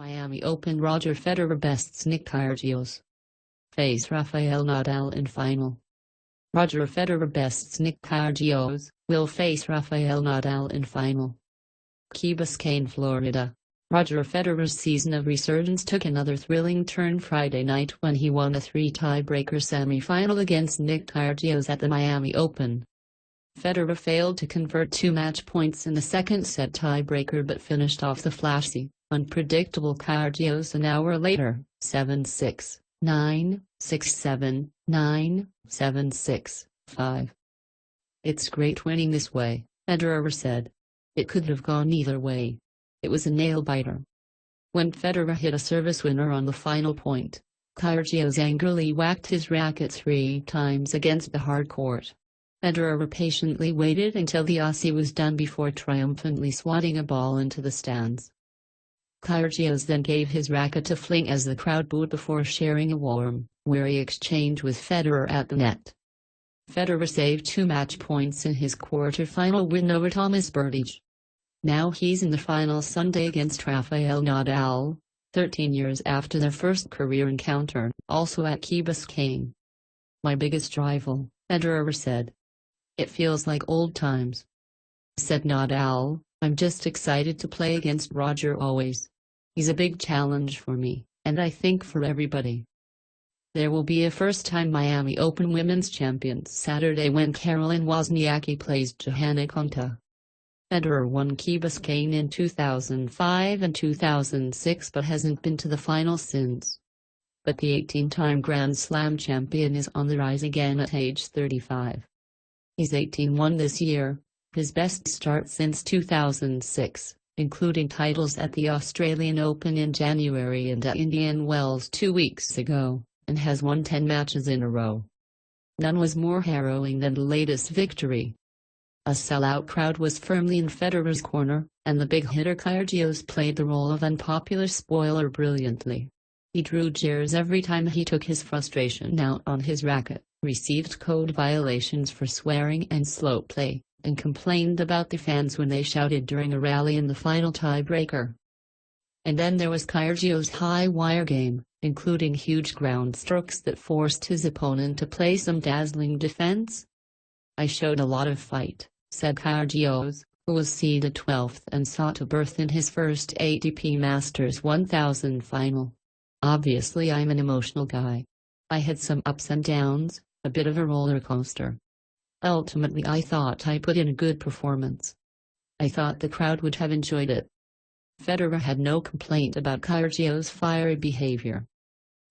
Miami Open-Roger Federer bests Nick Kyrgios. Face Rafael Nadal in final. Roger Federer bests Nick Kyrgios, will face Rafael Nadal in final. Key Biscayne, Florida. Roger Federer's season of resurgence took another thrilling turn Friday night when he won a 3-tiebreaker semi-final against Nick Kyrgios at the Miami Open. Federer failed to convert 2 match points in the second set tiebreaker but finished off the flashy, unpredictable Kyrgios an hour later, 7-6, 9, 6-7, 9, 7-6, 5. "It's great winning this way," Federer said. "It could have gone either way. It was a nail-biter." When Federer hit a service winner on the final point, Kyrgios angrily whacked his racket 3 times against the hard court. Federer patiently waited until the Aussie was done before triumphantly swatting a ball into the stands. Kyrgios then gave his racket a fling as the crowd booed before sharing a warm, wary exchange with Federer at the net. Federer saved 2 match points in his quarter-final win over Tenies Miami. Now he's in the final Sunday against Rafael Nadal, 13 years after their first career encounter, also at Key Biscayne. "My biggest rival," Federer said. "It feels like old times," said Nadal. "I'm just excited to play against Roger always. He's a big challenge for me, and I think for everybody." There will be a first-time Miami Open Women's Champion Saturday when Caroline Wozniacki plays Johanna Konta. Federer won Key Biscayne in 2005 and 2006 but hasn't been to the final since. But the 18-time Grand Slam champion is on the rise again at age 35. He's 18-1 this year, his best start since 2006, including titles at the Australian Open in January and at Indian Wells 2 weeks ago, and has won 10 matches in a row. None was more harrowing than the latest victory. A sellout crowd was firmly in Federer's corner, and the big hitter Kyrgios played the role of unpopular spoiler brilliantly. He drew jeers every time he took his frustration out on his racket, received code violations for swearing and slow play, and complained about the fans when they shouted during a rally in the final tiebreaker. And then there was Kyrgios' high-wire game, including huge ground strokes that forced his opponent to play some dazzling defense. "I showed a lot of fight," said Kyrgios, who was seeded 12th and sought a berth in his first ATP Masters 1000 final. "Obviously I'm an emotional guy. I had some ups and downs, a bit of a roller coaster. Ultimately I thought I put in a good performance. I thought the crowd would have enjoyed it." Federer had no complaint about Kyrgios' fiery behavior.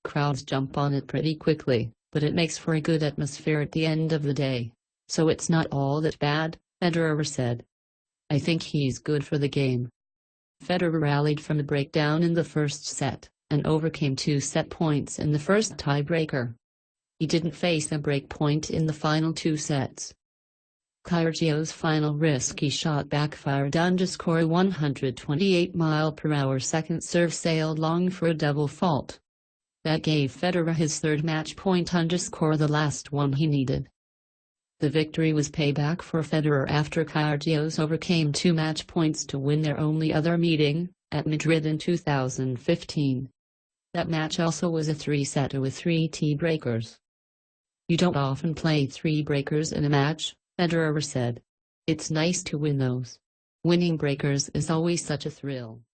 "Crowds jump on it pretty quickly, but it makes for a good atmosphere at the end of the day. So it's not all that bad," Federer said. "I think he's good for the game." Federer rallied from a breakdown in the first set, and overcame 2 set points in the first tiebreaker. He didn't face a break point in the final 2 sets. Kyrgios' final risky shot backfired. 128 mph second serve sailed long for a double fault. That gave Federer his 3rd match point. The last one he needed. The victory was payback for Federer after Kyrgios overcame 2 match points to win their only other meeting, at Madrid in 2015. That match also was a 3-setter with 3 tie-breakers. "You don't often play 3 breakers in a match," Federer said. "It's nice to win those. Winning breakers is always such a thrill."